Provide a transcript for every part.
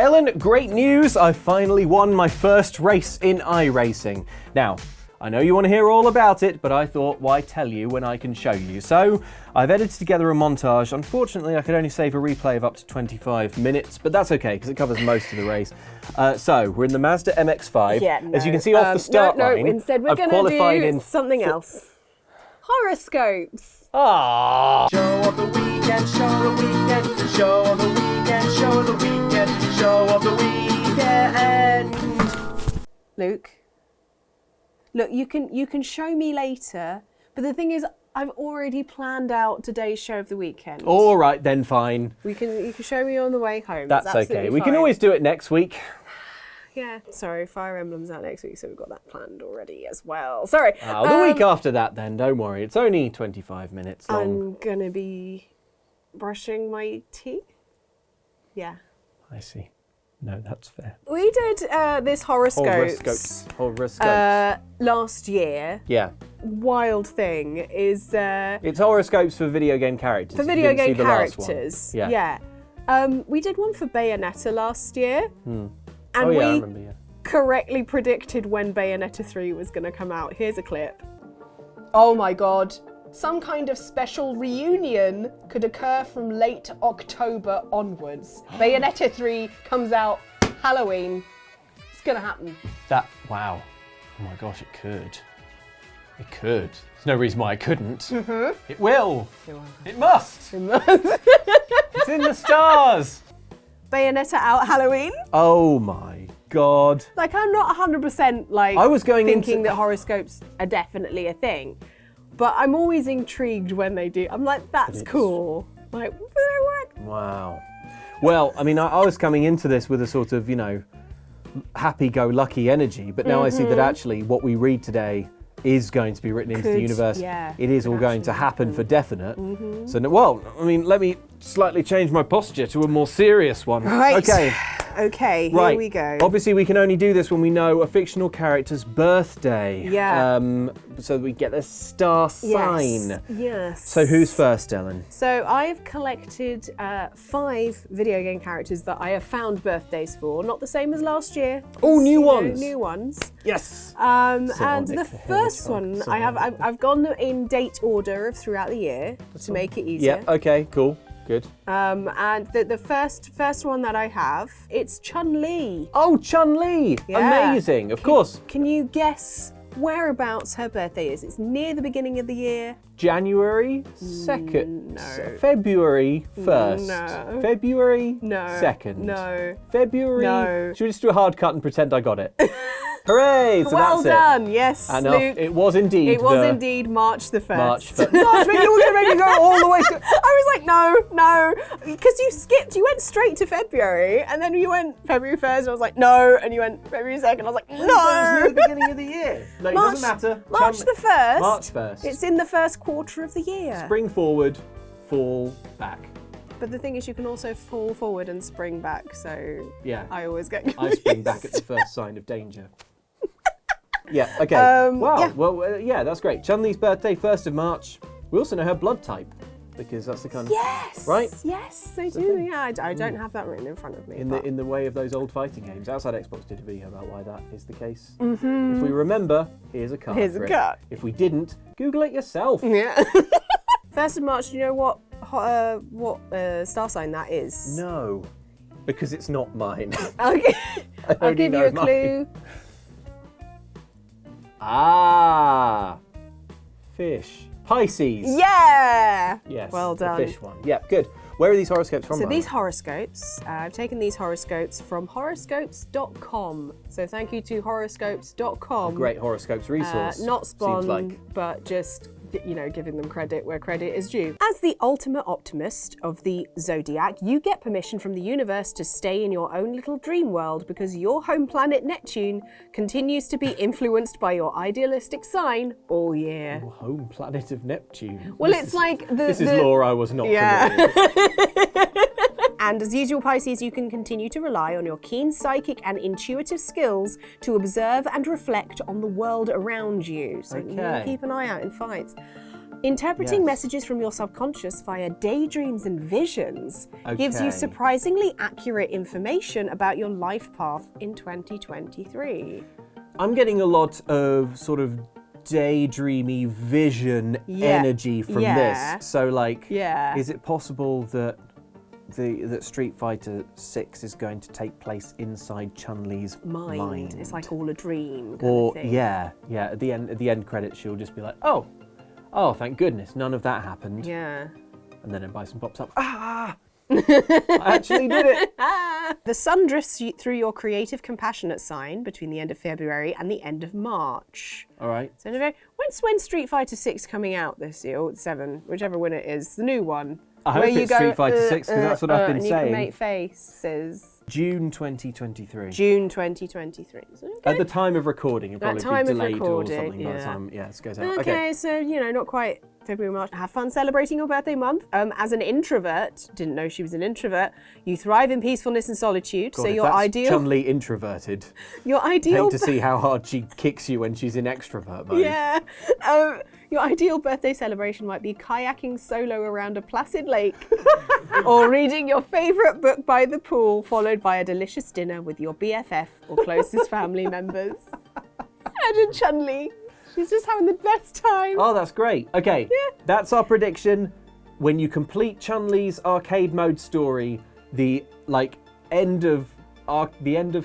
Ellen, great news! I finally won my first race in iRacing. Now, I know you want to hear all about it, but I thought, why tell you when I can show you? So, I've edited together a montage. Unfortunately, I could only save a replay of up to 25 minutes, but that's okay, because it covers most of the race. So, we're in the Mazda MX-5. Yeah, no. As you can see off the start line, instead we're I've going qualified to do in something else. Horoscopes. Ah. Show of the weekend, show of the weekend, show of the weekend, show of the weekend, show of the weekend. Luke, look, you can show me later, but the thing is, I've already planned out today's show of the weekend. All right, then fine. You can show me on the way home. That's It's okay. absolutely We can fine. always do it next week. Yeah, sorry, Fire Emblem's out next week, so we've got that planned already as well. Sorry. The week after that then, don't worry. It's only 25 minutes long. I'm gonna be brushing my teeth. Yeah. I see. No, that's fair. We did this horoscopes. Horoscopes. Last year. Yeah. Wild thing is It's horoscopes for video game characters. for If you video didn't see game the last one. characters. Yeah. We did one for Bayonetta last year. And Oh yeah, I we remember, yeah. correctly predicted when Bayonetta 3 was going to come out. Here's a clip. Oh my god. Some kind of special reunion could occur from late October onwards. Bayonetta 3 comes out Halloween. It's going to happen. Wow. Oh my gosh, it could. It could. There's no reason why it couldn't. Mm-hmm. It will. It must. It's in the stars. Bayonetta out Halloween? Oh my god. Like, I'm not 100% like I was going thinking into- that horoscopes are definitely a thing. But I'm always intrigued when they do. I'm like, that's cool. Like, will they work? Wow. Well, I mean, I was coming into this with a sort of, happy-go-lucky energy, but now I see that actually what we read today is going to be written into the universe. yeah, It is all could going to actually happen for definite. So, let me slightly change my posture to a more serious one. Right. Okay. Okay, here we go. Obviously, we can only do this when we know a fictional character's birthday. Yeah. So that we get a star sign. Yes. So who's first, Ellen? So I've collected 5 video game characters that I have found birthdays for. Not the same as last year. Oh, new You know, ones. New ones. Yes. And Sonic the the first Hedgehog, one, I've gone in date order of throughout the year to make it easier. Yeah. Okay. Cool. Good. And the first one that I have, it's Chun-Li. Oh, Chun-Li! Yeah. Amazing, of course. Can you guess whereabouts her birthday is? It's near the beginning of the year. January 2nd. No. February 1st. No. February No. 2nd. No. February. No. Should we just do a hard cut and pretend I got it? Hooray! So Well that's done, it. yes, And Luke. it was indeed. It was indeed March the 1st. March. But March, you were going to make me go all the way to. I was like, no, because you went straight to February, and then you went February 1st, and I was like, no, and you went February 2nd, I was like, It was near no. the beginning of the year. No, it doesn't matter. March the 1st. March 1st. It's in the first quarter of the year. Spring forward, fall back. But the thing is, you can also fall forward and spring back, so Yeah. I always get confused. I spring back at the first sign of danger. Yeah, okay. Wow, yeah. well, yeah, that's great. Chun-Li's birthday, 1st of March. We also know her blood type, because that's the kind of... Yes. Right? Yes, they do. Yeah, I don't have that written in front of me. In the way of those old fighting games. Outside Xbox did a video about why that is the case. Mm-hmm. If we remember, here's a card. Here's for a it. card. If we didn't, Google it yourself. Yeah. 1st of March, do you know what star sign that is? No, because it's not mine. Okay. I I'll only give you know a clue. Ah, fish. Pisces. Yeah. Yes. Well done. The fish one. Yeah, good. Where are these horoscopes from? So Ryan? these horoscopes, I've taken these horoscopes from horoscopes.com. So thank you to horoscopes.com. Great horoscopes resource. Not spawn, seems like. but just, giving them credit where credit is due. As the ultimate optimist of the zodiac, you get permission from the universe to stay in your own little dream world because your home planet Neptune continues to be influenced by your idealistic sign all year. Home planet of Neptune. Well, it's like the... This is lore I was not familiar with. And as usual, Pisces, you can continue to rely on your keen psychic and intuitive skills to observe and reflect on the world around you. So you Okay. keep an eye out in fights. Interpreting Yes. messages from your subconscious via daydreams and visions gives you Okay. surprisingly accurate information about your life path in 2023. I'm getting a lot of sort of daydreamy vision Yeah. energy from Yeah. this. So, like, Yeah. is it possible that that Street Fighter 6 is going to take place inside Chun-Li's mind? It's like all a dream kind Or of thing. yeah. At the end credits, she'll just be like, oh, thank goodness, none of that happened. Yeah. And then Bison pops up. Ah! I actually did it. The sun drifts through your creative compassionate sign between the end of February and the end of March. All right. So when's Street Fighter 6 coming out this year, or 7, whichever one it is, the new one? I hope it's Street Fighter 6 because that's what I've been and saying. You can make faces. June 2023. June 2023. So, okay. At the time of recording, it'll At probably time be of delayed or recording, something by the yeah. time it goes out. Okay, so, not quite February, March. Have fun celebrating your birthday month. As an introvert, didn't know she was an introvert, you thrive in peacefulness and solitude. God, so if your that's ideal... Chun-Li introverted. Your ideal... Hate to see how hard she kicks you when she's in extrovert mode. Yeah. Your ideal birthday celebration might be kayaking solo around a placid lake or reading your favourite book by the pool, followed by a delicious dinner with your BFF or closest family members. Imagine Chun-Li. She's just having the best time. Oh, that's great. Okay, that's our prediction. When you complete Chun-Li's arcade mode story, the end of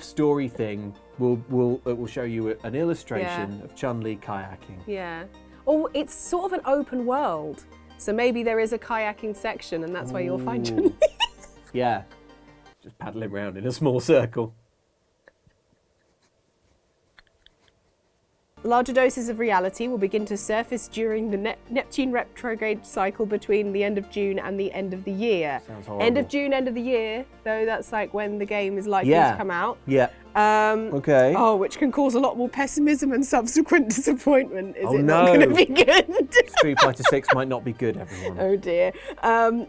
story thing will show you an illustration of Chun-Li kayaking. Yeah. Or it's sort of an open world. So maybe there is a kayaking section and that's where you'll find Chun-Li. Yeah, just paddling around in a small circle. Larger doses of reality will begin to surface during the Neptune retrograde cycle between the end of June and the end of the year. Sounds horrible. End of June, end of the year, though that's like when the game is likely to come out. Yeah. Okay. Oh, which can cause a lot more pessimism and subsequent disappointment. Is it no. not going to be good? Street Fighter 6 might not be good, everyone. Oh dear.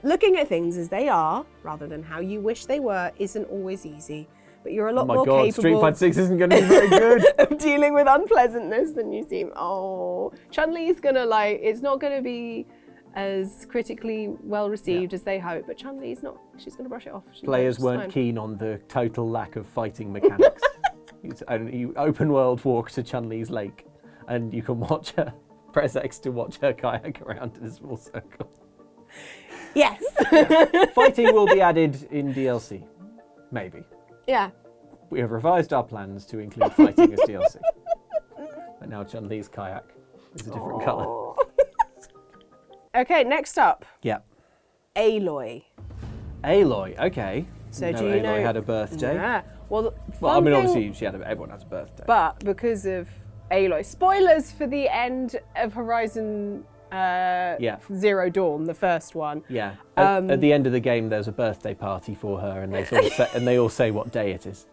Looking at things as they are, rather than how you wish they were, isn't always easy. But you're a lot Oh my more God, capable Street Fighter 6 isn't going to be very good. of dealing with unpleasantness than you seem. Oh, Chun-Li's gonna it's not gonna be as critically well received as they hope, but Chun-Li's not, she's gonna brush it off. Players weren't keen on the total lack of fighting mechanics. You open world walk to Chun-Li's lake and you can watch her, press X to watch her kayak around in a small circle. Yes. Fighting will be added in DLC. Maybe. Yeah. We have revised our plans to include fighting as DLC. But now Chun-Li's kayak is a different colour. Okay, next up, Yeah. Aloy. Aloy, okay. So No, do you know? Aloy had a birthday. Yeah. Well, Obviously everyone has a birthday. But because of Aloy, spoilers for the end of Horizon Zero Dawn, the first one. Yeah. At the end of the game, there's a birthday party for her, and they all say what day it is.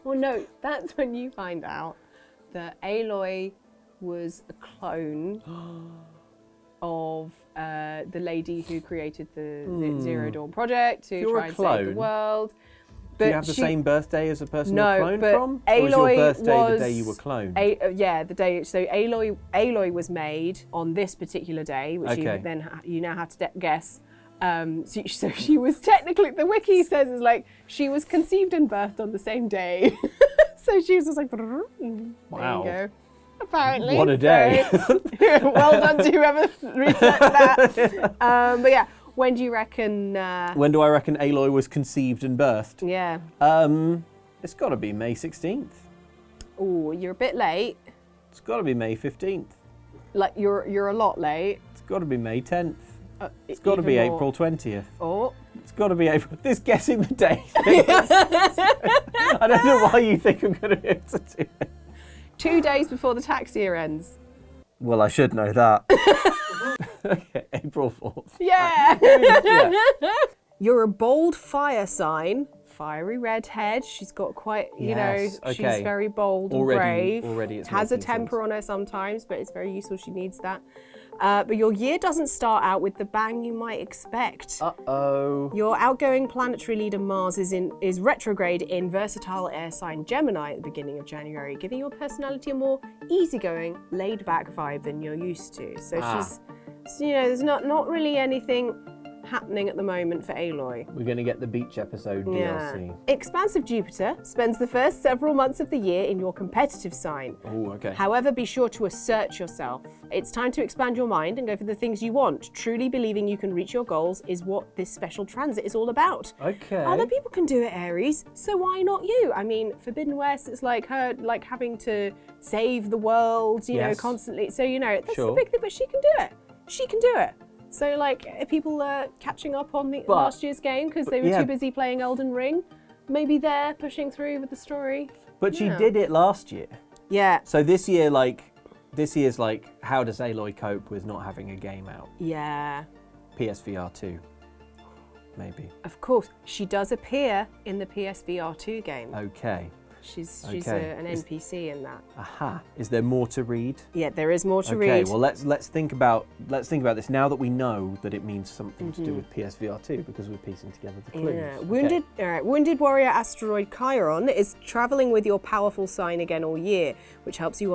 Well, no, that's when you find out that Aloy was a clone of the lady who created the Zero Dawn project, who You're a tried to save the clone. world. Do you have the same birthday as a person No, you're cloned but from? Or was Aloy your birthday was the day you were cloned? yeah, the day. So Aloy was made on this particular day, which Okay. you now have to guess. So she was technically, the wiki says is like she was conceived and birthed on the same day. So she was just like, there Wow. you go. Apparently. What a day. So, well done to whoever researched that. But yeah, when do you reckon? When do I reckon Aloy was conceived and birthed? Yeah. It's got to be May 16th. Oh, you're a bit late. It's got to be May 15th. Like you're a lot late. It's got to be May 10th. It's got to be even more. April 20th. Oh. It's got to be April. This guessing the day thing. I don't know why you think I'm going to be able to do it. 2 days before the tax year ends. Well, I should know that. Okay, April 4th. Yeah. Yeah. You're a bold fire sign. Fiery redhead. She's got quite, Yes, she's okay. very bold and Already brave. it's Has a making temper on her sometimes, but it's very useful. She needs that. But your year doesn't start out with the bang you might expect. Uh-oh. Your outgoing planetary leader Mars is retrograde in versatile air sign Gemini at the beginning of January, giving your personality a more easygoing, laid-back vibe than you're used to. So she's So, there's not really anything happening at the moment for Aloy. We're going to get the beach episode DLC. Expansive Jupiter spends the first several months of the year in your competitive sign. Oh, okay. However, be sure to assert yourself. It's time to expand your mind and go for the things you want. Truly believing you can reach your goals is what this special transit is all about. Okay. Other people can do it, Aries, so why not you? I mean, Forbidden West, it's like her having to save the world, you know, constantly. So, that's the big thing, but she can do it. She can do it. So, people are catching up on the last year's game because they were too busy playing Elden Ring. Maybe they're pushing through with the story. But she did it last year. Yeah. So this year's how does Aloy cope with not having a game out? Yeah. PSVR 2. Maybe. Of course. She does appear in the PSVR 2 game. Okay. She's an NPC in that. Aha. Is there more to read? Yeah, there is more to read. Okay, well let's think about this now that we know that it means something to do with PSVR 2 because we're piecing together the clues. Yeah. Wounded warrior asteroid Chiron is traveling with your powerful sign again all year, which helps you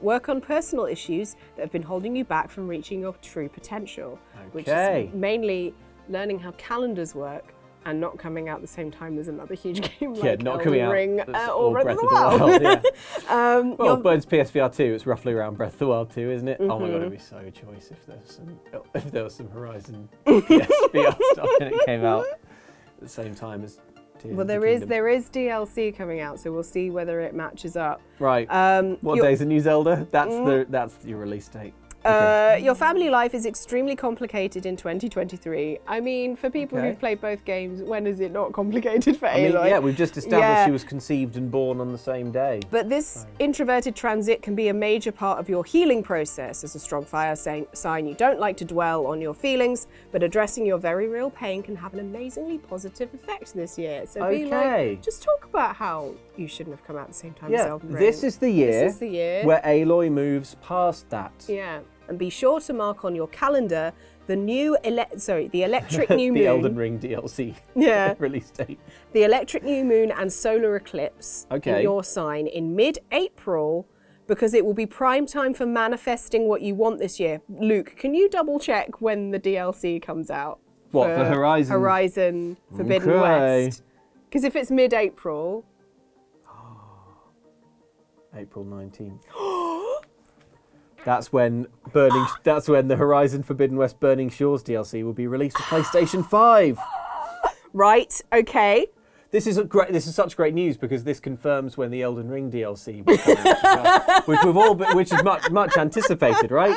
work on personal issues that have been holding you back from reaching your true potential, which is mainly learning how calendars work. And not coming out at the same time as another huge game like not Elden coming out Ring or Breath of the Wild. Well, Bird's PSVR 2, it's roughly around Breath of the Wild 2, isn't it? Oh my god, it'd be so choice if there was some Horizon PSVR stuff and it came out at the same time as Tears Well, of the there is DLC coming out, so we'll see whether it matches up. Right. What day's the new Zelda? That's your release date. Okay. Your family life is extremely complicated in 2023. I mean, for people who've played both games, when is it not complicated for Aloy? We've just established she was conceived and born on the same day. But this introverted transit can be a major part of your healing process. As a strong fire sign, you don't like to dwell on your feelings, but addressing your very real pain can have an amazingly positive effect this year. So just talk about how you shouldn't have come out at the same time as Elden Ring. This is the year where Aloy moves past that. Yeah. And be sure to mark on your calendar the new the electric new moon. The Elden Ring DLC release date. The electric new moon and solar eclipse in your sign in mid-April, because it will be prime time for manifesting what you want this year. Luke, can you double check when the DLC comes out? For Horizon? Horizon Forbidden West. Because if it's mid-April... April 19th. That's when the Horizon Forbidden West Burning Shores DLC will be released for PlayStation 5. Right, okay. This is such great news because this confirms when the Elden Ring DLC will come out, which is much anticipated, right?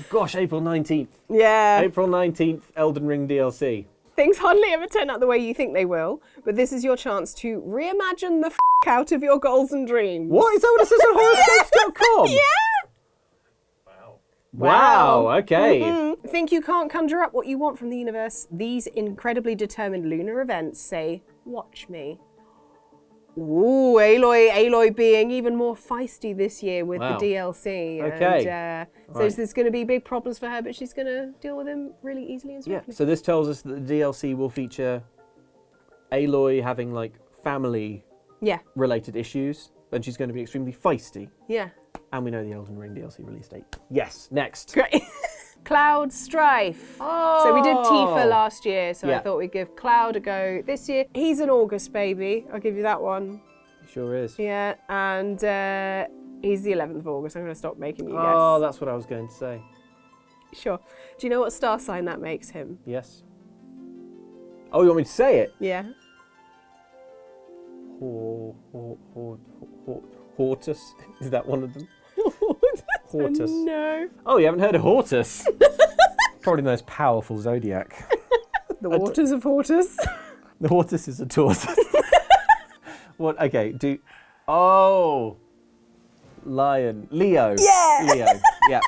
Gosh, April 19th. Yeah. April 19th, Elden Ring DLC. Things hardly ever turn out the way you think they will, but this is your chance to reimagine the out of your goals and dreams. What? Is that what it says on horoscopes.com? Yeah. Wow, okay. Think you can't conjure up what you want from the universe? These incredibly determined lunar events say, watch me. Ooh, Aloy being even more feisty this year with the DLC. Okay. And, so there's going to be big problems for her, but she's going to deal with them really easily and swiftly. Yeah, so this tells us that the DLC will feature Aloy having family related issues, and she's going to be extremely feisty. Yeah. And we know the Elden Ring DLC release date. Yes, next. Great. Cloud Strife. Oh. So we did Tifa last year, so I thought we'd give Cloud a go this year. He's an August baby. I'll give you that one. He sure is. Yeah, and he's the 11th of August. I'm going to stop making you guess. Oh, that's what I was going to say. Sure. Do you know what star sign that makes him? Yes. Oh, you want me to say it? Yeah. Hortus? Is that one of them? Hortus. No. Oh, you haven't heard of Hortus? Probably the most powerful zodiac. The waters of Hortus. The Hortus is a tortoise. What? Okay. Lion. Leo. Yeah. Leo. Yeah.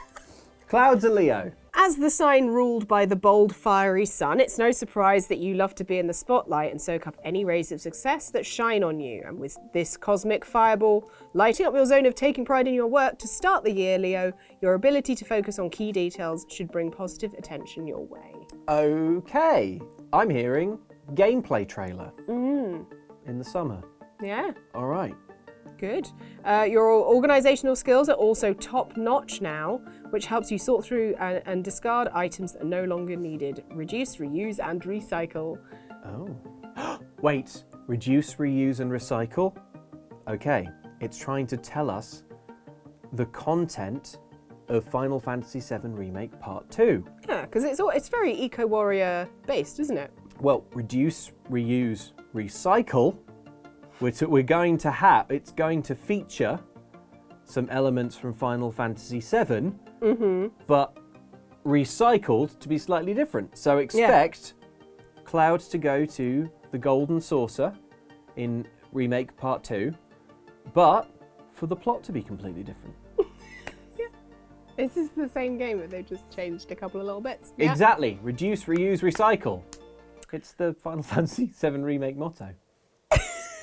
Cloud's a Leo. As the sign ruled by the bold, fiery sun, it's no surprise that you love to be in the spotlight and soak up any rays of success that shine on you. And with this cosmic fireball lighting up your zone of taking pride in your work to start the year, Leo, your ability to focus on key details should bring positive attention your way. Okay. I'm hearing gameplay trailer in the summer. Yeah. All right. Good. Your organizational skills are also top-notch now, which helps you sort through and discard items that are no longer needed. Reduce, reuse, and recycle. Oh. Wait, reduce, reuse, and recycle? Okay, it's trying to tell us the content of Final Fantasy VII Remake Part 2. Yeah, because it's very Eco-Warrior based, isn't it? Well, reduce, reuse, recycle, we're going to have, it's going to feature some elements from Final Fantasy VII, but recycled to be slightly different. So expect Cloud to go to the Golden Saucer in Remake Part 2, but for the plot to be completely different. This is the same game, but they've just changed a couple of little bits. Exactly. Reduce, reuse, recycle. It's the Final Fantasy VII Remake motto.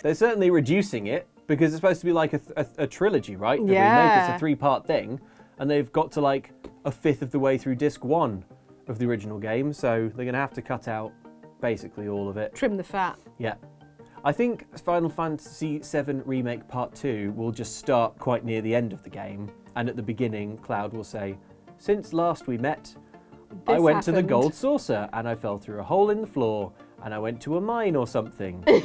They're certainly reducing it because it's supposed to be like a trilogy, right? The remake is a 3-part thing, and they've got to like a fifth of the way through disc 1 of the original game, so they're going to have to cut out basically all of it. Trim the fat. Yeah. I think Final Fantasy VII Remake Part 2 will just start quite near the end of the game, and at the beginning, Cloud will say, "Since last we met, I went to the Gold Saucer, and I fell through a hole in the floor, and I went to a mine or something." And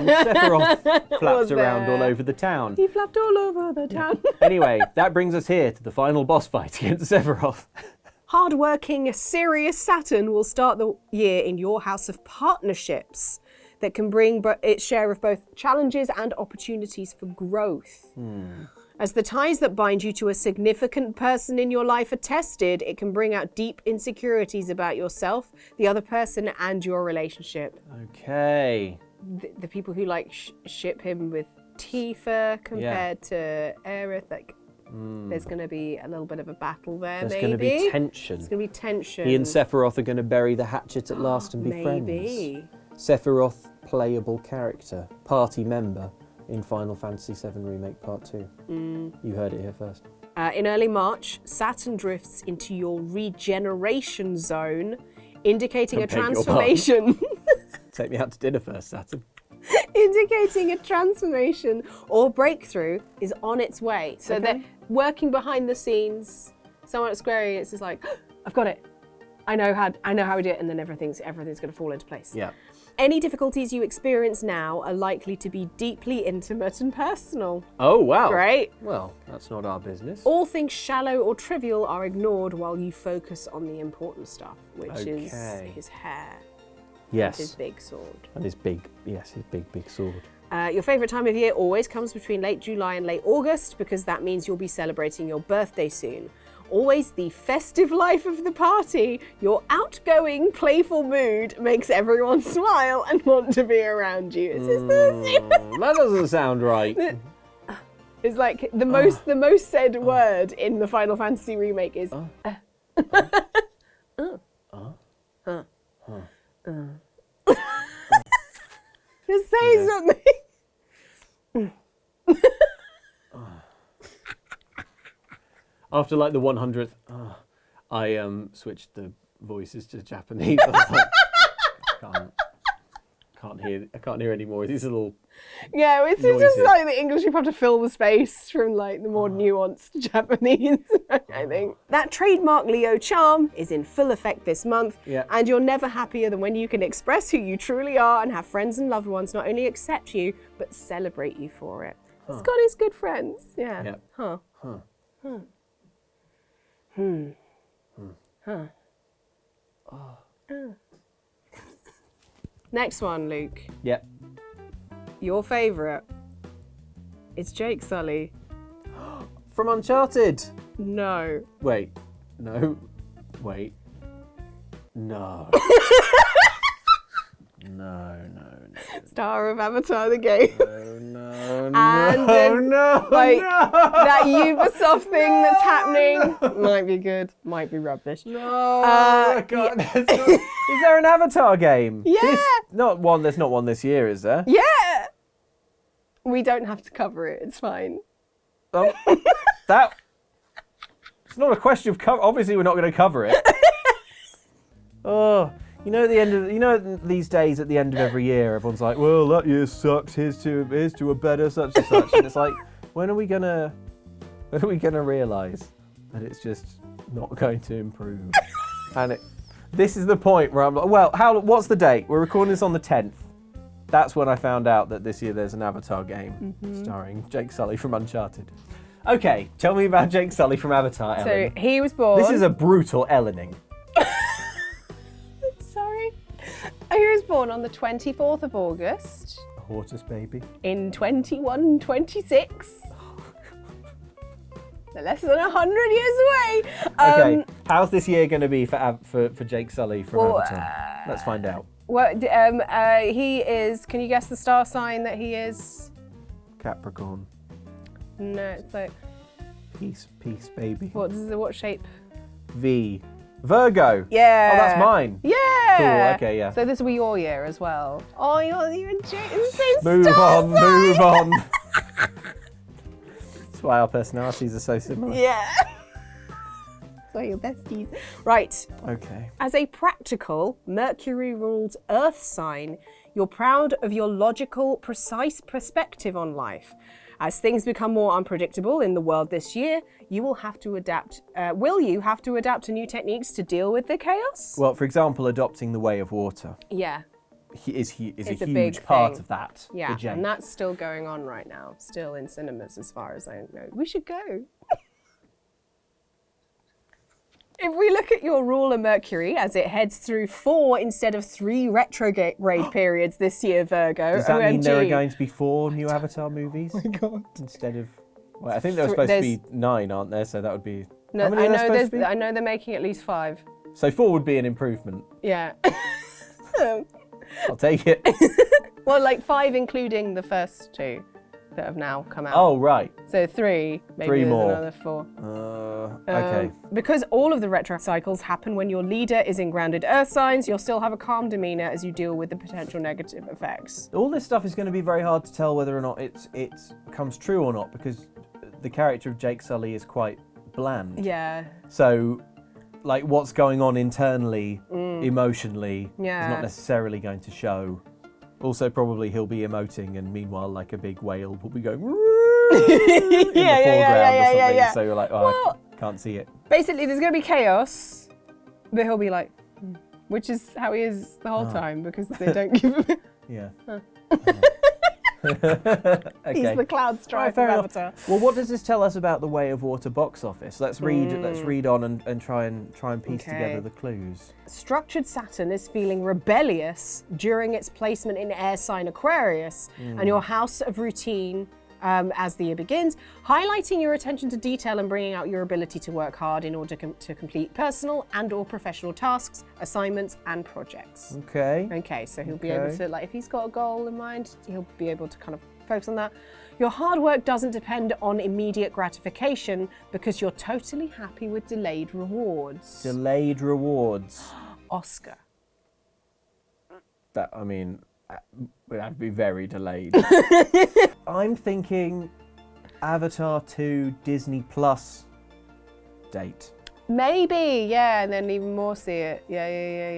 Sephiroth flaps around all over the town. He flapped all over the town. Anyway, that brings us here to the final boss fight against Sephiroth. Hard-working, serious Saturn will start the year in your house of partnerships that can bring its share of both challenges and opportunities for growth. As the ties that bind you to a significant person in your life are tested, it can bring out deep insecurities about yourself, the other person, and your relationship. Okay. The people who like ship him with Tifa compared to Aerith, like, there's going to be a little bit of a battle there, There's maybe. going to be tension. There's going to be tension. He and Sephiroth are going to bury the hatchet at last and be friends. Maybe. Sephiroth, playable character, party member in Final Fantasy VII Remake Part 2. You heard it here first. In early March, Saturn drifts into your regeneration zone, indicating a transformation. Take me out to dinner first, Saturn. Indicating a transformation or breakthrough is on its way. So they're working behind the scenes. Someone at Square Enix is like, "I've got it. I know how we do it," and then everything's going to fall into place. Yeah. Any difficulties you experience now are likely to be deeply intimate and personal. Oh, wow. Great. Well, that's not our business. All things shallow or trivial are ignored while you focus on the important stuff, which is his hair. Yes. His big sword. And his big sword. Your favourite time of year always comes between late July and late August because that means you'll be celebrating your birthday soon. Always the festive life of the party, your outgoing, playful mood makes everyone smile and want to be around you. Is this That doesn't sound right. It's like the most said word in the Final Fantasy remake is Just say something. After like the 100th, I switched the voices to Japanese. I was like, I can't hear any more of these little Yeah, it's noises. just like the English, you have to fill the space from like the more nuanced Japanese, I think. That trademark Leo charm is in full effect this month, and you're never happier than when you can express who you truly are and have friends and loved ones not only accept you, but celebrate you for it. Scott is good friends. Yeah. Next one, Luke. Yep. Your favourite. It's Jake Sully. From Uncharted. No. Wait. No. Wait. No. No. Star of Avatar the game. No. Like, that Ubisoft thing that's happening might be good, might be rubbish. No. God, is there an Avatar game? Yeah. There's not one this year, is there? Yeah. We don't have to cover it. It's fine. It's not a question of obviously we're not going to cover it. Oh, these days at the end of every year, everyone's like, "Well, that year sucked. Here's to a better such and such," and it's like, When are we gonna realise that it's just not going to improve? And this is the point where I'm like, well, what's the date? We're recording this on the 10th. That's when I found out that this year there's an Avatar game starring Jake Sully from Uncharted. Okay, tell me about Jake Sully from Avatar, Ellen. So he was born. This is a brutal Ellening. Sorry. He was born on the 24th of August. A tortoise baby. In 2126. Less than 100 years away. Okay, how's this year going to be for Jake Sully from Avatar? Let's find out. Well, he is. Can you guess the star sign that he is? Capricorn. No, it's like. Peace, baby. What shape? V. Virgo. Yeah. Oh, that's mine. Yeah. Cool. Okay, yeah. So this will be your year as well. Oh, you're in the same Move star on. sign. Move on. That's why our personalities are so similar. Yeah. So you're besties. Right. Okay. As a practical, Mercury-ruled Earth sign, you're proud of your logical, precise perspective on life. As things become more unpredictable in the world this year, you will have to adapt. Will you have to adapt to new techniques to deal with the chaos? Well, for example, adopting the way of water Yeah. is It's a a huge big part thing. of that. Yeah, for Jake. and that's still going on right now. Still in cinemas, as far as I know. We should go. If we look at your ruler Mercury as it heads through 4 instead of 3 retrograde periods this year, Virgo. Does that mean there are OMG. going to be 4 new Avatar movies? Oh my god! Instead of, well, I think there were supposed to be 9, aren't there? So that would be. No, how many are there supposed to be? I know they're making at least 5. So 4 would be an improvement. Yeah. I'll take it. Well, like 5 including the first 2 that have now come out. Oh right. So 3, maybe 3 there's more. another 4. Okay. Because all of the retro cycles happen when your leader is in grounded earth signs, you'll still have a calm demeanor as you deal with the potential negative effects. All this stuff is going to be very hard to tell whether or not it comes true or not, because the character of Jake Sully is quite bland. Yeah. So, like, what's going on internally, emotionally, Yeah. is not necessarily going to show. Also, probably he'll be emoting, and meanwhile, like a big whale will be going in the foreground or something. yeah. So you're like, oh, Well- I can't see it. Basically, there's going to be chaos, but he'll be like, which is how he is the whole time, because they don't give him. Yeah. He's Okay. the cloud stripe fair of enough. Avatar. Well, what does this tell us about the Way of Water box office? Let's read on and try and piece Okay. together the clues. Structured Saturn is feeling rebellious during its placement in air sign Aquarius and your house of routine as the year begins, highlighting your attention to detail and bringing out your ability to work hard in order to complete personal and or professional tasks, assignments and projects. Okay. Okay, so he'll be able Okay. to, like, if he's got a goal in mind, he'll be able to kind of focus on that. Your hard work doesn't depend on immediate gratification because you're totally happy with delayed rewards. Delayed rewards. Oscar. That, I mean, would have to be very delayed. I'm thinking Avatar 2 Disney Plus date. Maybe, yeah, and then even more see it. Yeah.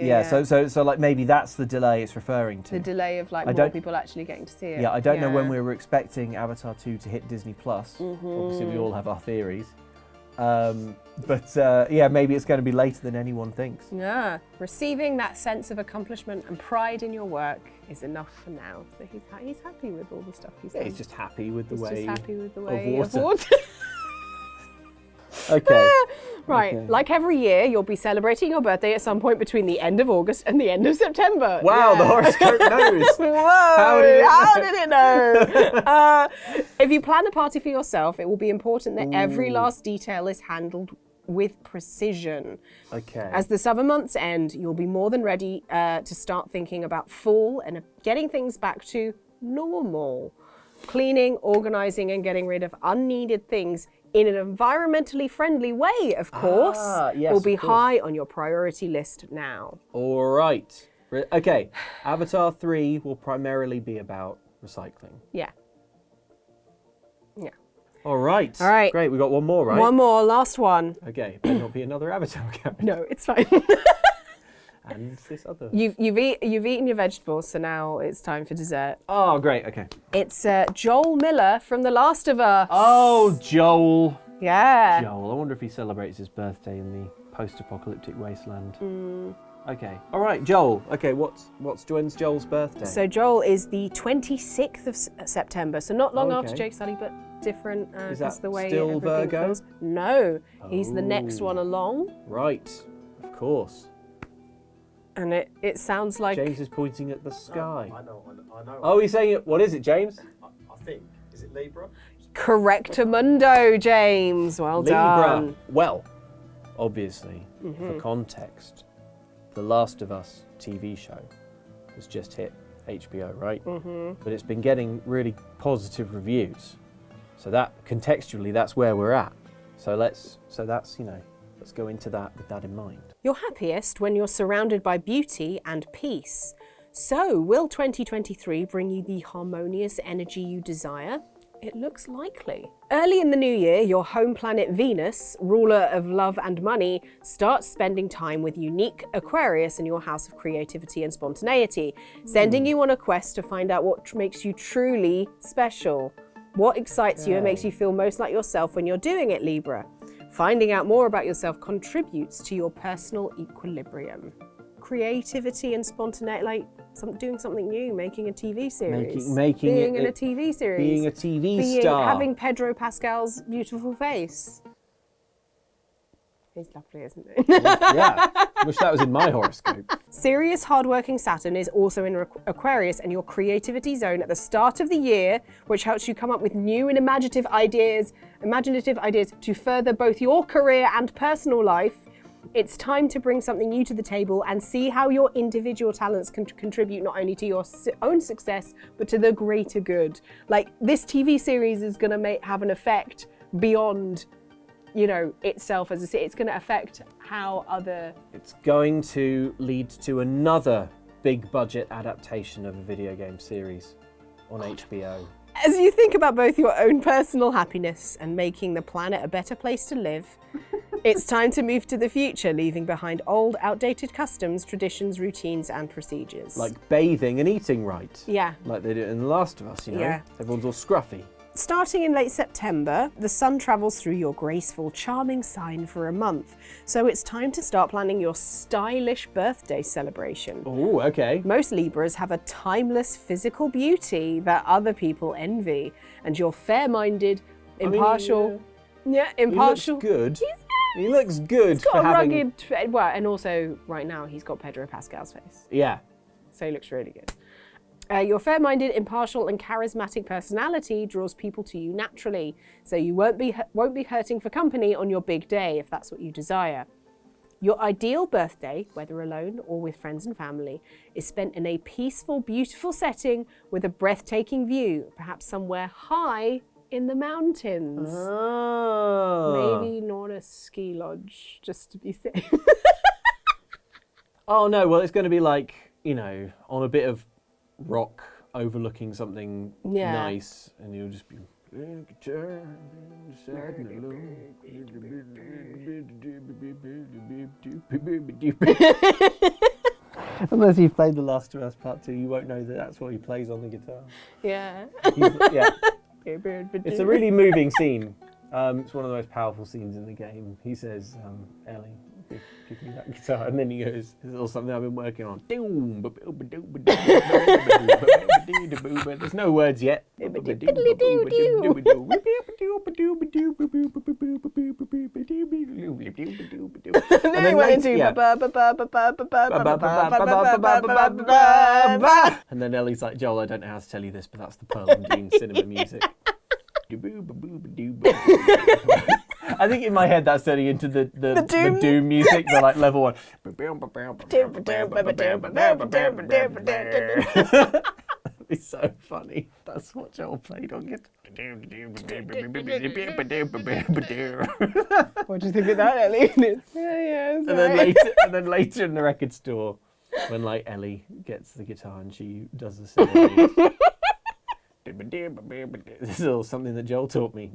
Yeah, so like maybe that's the delay it's referring to. The delay of like I more don't- people actually getting to see it. Yeah, I don't know when we were expecting Avatar 2 to hit Disney Plus. Obviously, we all have our theories. But yeah, maybe it's going to be later than anyone thinks. Yeah, receiving that sense of accomplishment and pride in your work is enough for now. So he's happy with all the stuff he's done. He's just happy with the He's way just happy with the of way water. of water. Okay. Right, Okay. like every year, you'll be celebrating your birthday at some point between the end of August and the end of September. Wow, the Yeah. horoscope knows. Whoa, How did it know? did it know? If you plan a party for yourself, it will be important that every last detail is handled with precision. Okay. As the summer months end, you'll be more than ready to start thinking about fall and getting things back to normal. Cleaning, organizing, and getting rid of unneeded things in an environmentally friendly way, of course, yes, will be of course. high on your priority list now. All right. Okay. Avatar 3 will primarily be about recycling. Yeah. Yeah. All right. All right. Great. We got one more, right? One more, last one. Okay. Better not be another Avatar character. No, it's fine. And this other. You've eaten your vegetables, so now it's time for dessert. Oh, great. Okay. It's Joel Miller from The Last of Us. Oh, Joel. Yeah. Joel. I wonder if he celebrates his birthday in the post-apocalyptic wasteland. Okay. All right, Joel. Okay, when's Joel's birthday? So Joel is the 26th of September, so not long after Okay. Jake Sully, but different Is because that the way still everything Virgo? feels. No, he's the next Oh. one along, Right. Of course. and it sounds like James is pointing at the sky. I know. Oh, he's saying it. What is it, James? I think. Is it Libra? Correctamundo, James. Well done. Libra. Well, obviously, for context, The Last of Us TV show has just hit HBO, right? But it's been getting really positive reviews. So that contextually, that's where we're at. So let's go into that with that in mind. You're happiest when you're surrounded by beauty and peace. So, will 2023 bring you the harmonious energy you desire? It looks likely. Early in the new year, your home planet Venus, ruler of love and money, starts spending time with unique Aquarius in your house of creativity and spontaneity, sending you on a quest to find out what makes you truly special. What excites you and makes you feel most like yourself when you're doing it, Libra? Finding out more about yourself contributes to your personal equilibrium. Creativity and spontaneity, like doing something new, making a TV series, being in a TV series, being a TV star, having Pedro Pascal's beautiful face. He's lovely, isn't he? Yeah, wish that was in my horoscope. Serious, hardworking Saturn is also in Aquarius and your creativity zone at the start of the year, which helps you come up with new and imaginative ideas to further both your career and personal life. It's time to bring something new to the table and see how your individual talents can contribute not only to your own success, but to the greater good. Like, this TV series is going to have an effect beyond, itself as it's going to affect how other... It's going to lead to another big budget adaptation of a video game series on HBO. As you think about both your own personal happiness and making the planet a better place to live, it's time to move to the future, leaving behind old, outdated customs, traditions, routines, and procedures. Like bathing and eating right. Yeah. Like they do in The Last of Us, Yeah. Everyone's all scruffy. Starting in late September, the sun travels through your graceful, charming sign for a month. So it's time to start planning your stylish birthday celebration. Oh, okay. Most Libras have a timeless physical beauty that other people envy. And you're fair-minded, impartial... impartial. He looks good. He looks good He's got for a having... rugged... Well, and also, right now, he's got Pedro Pascal's face. Yeah. So he looks really good. Your fair-minded, impartial, and charismatic personality draws people to you naturally, so you won't be hurting for company on your big day if that's what you desire. Your ideal birthday, whether alone or with friends and family, is spent in a peaceful, beautiful setting with a breathtaking view, perhaps somewhere high in the mountains. Oh. Maybe not a ski lodge, just to be safe. Oh no, well it's going to be like, on a bit of rock overlooking something nice, and you'll just be playing guitar. Unless you've played The Last of Us Part 2, you won't know that that's what he plays on the guitar. Yeah. It's a really moving scene. It's one of the most powerful scenes in the game. He says, Ellie, give me that guitar. And then he goes, this is something I've been working on. There's no words yet. And then he went into and then Ellie's like, Joel, I don't know how to tell you this, but that's the Pearl and Dean cinema music. I think in my head that's turning into the Doom music, the like level one. It's so funny. That's what Joel played on guitar. What do you think of that, Ellie? And then later in the record store, when like Ellie gets the guitar and she does the sing. This is all something that Joel taught me.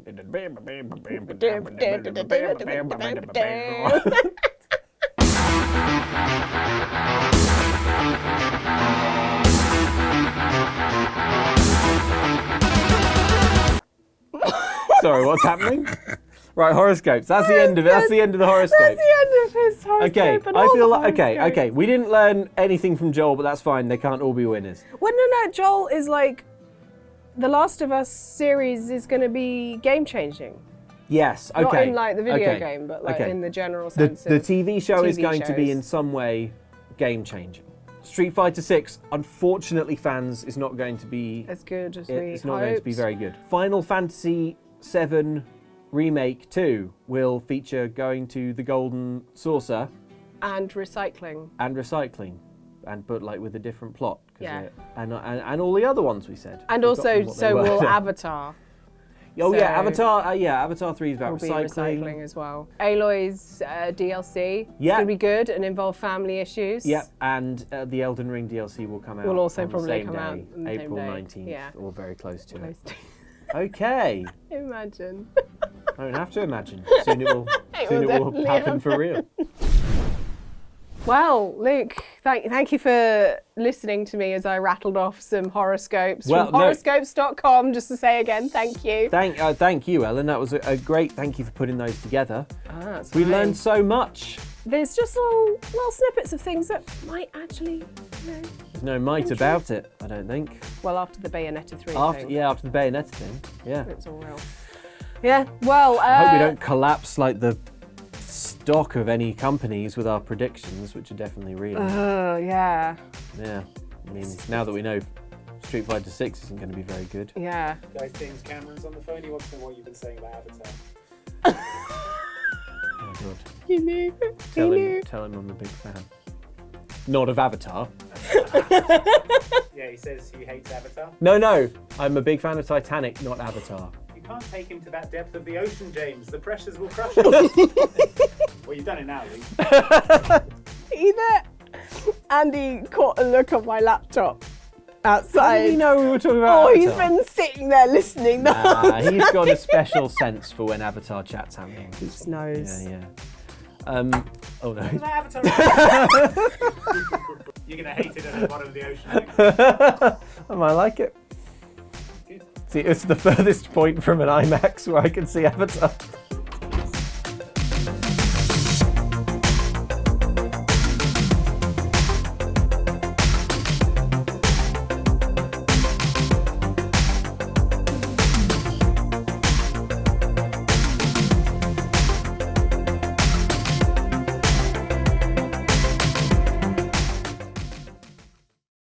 Sorry, what's happening? Right, horoscopes. That's the end of it. That's the end of the horoscopes. That's the end of his horoscope. Okay, and I all feel the like okay. horoscopes. We didn't learn anything from Joel, but that's fine. They can't all be winners. Well, no, Joel is like, The Last of Us series is going to be game changing. Yes. Okay. Not in like the video okay, game, but like okay. in the general The sense. the of TV show is TV going to be shows. in some way game changing. Street Fighter 6, unfortunately, fans, is not going to be. as good as we It's not going to be hoped. very good. Final Fantasy VII Remake 2 will feature going to the Golden Saucer And recycling. and recycling, but like with a different plot. 'Cause Yeah. And all the other ones we said. And Forgotten also, what they so were. will Avatar. Oh so- yeah, Avatar. Avatar 3 is about Will be recycling. recycling as well. Aloy's DLC. It's Yeah. going to be good and involve family issues. Yep, and the Elden Ring DLC will come out. Will also on the probably same come day, out on the same April day. 19th, Yeah. or very close to Close it. to- Okay, Imagine. I don't have to imagine. Soon it will. It Soon will it will definitely happen for real. Well, Luke, thank you for listening to me as I rattled off some horoscopes Well, from no. horoscopes.com. Just to say again, thank you. Thank you, Ellen. That was a great. Thank you for putting those together. That's We fine. learned so much. There's just little snippets of things that might actually, There's no might about it, I don't think. well, after the Bayonetta 3 After thing. the Bayonetta thing. Yeah. It's all real. Yeah, well, I hope we don't collapse like the stock of any companies with our predictions, which are definitely real. yeah, Yeah. I mean, now that we know Street Fighter 6 isn't going to be very good. yeah. Guys, James Cameron's on the phone. He wants to know what you've been saying about Avatar. Oh god. You knew. Tell him I'm a big fan. Not of Avatar. Yeah, he says he hates Avatar. No. I'm a big fan of Titanic, not Avatar. You can't take him to that depth of the ocean, James. The pressures will crush him. Well, you've done it now, Lee. Either Andy caught a look on my laptop outside. How did he know we were talking about Oh, he's Avatar? been sitting there listening. The whole He's got a special sense for when Avatar chat's happening. He just knows. Yeah. Oh no. Isn't that Avatar? You're going to hate it at the bottom of the ocean. I might like it. See, it's the furthest point from an IMAX where I can see Avatar.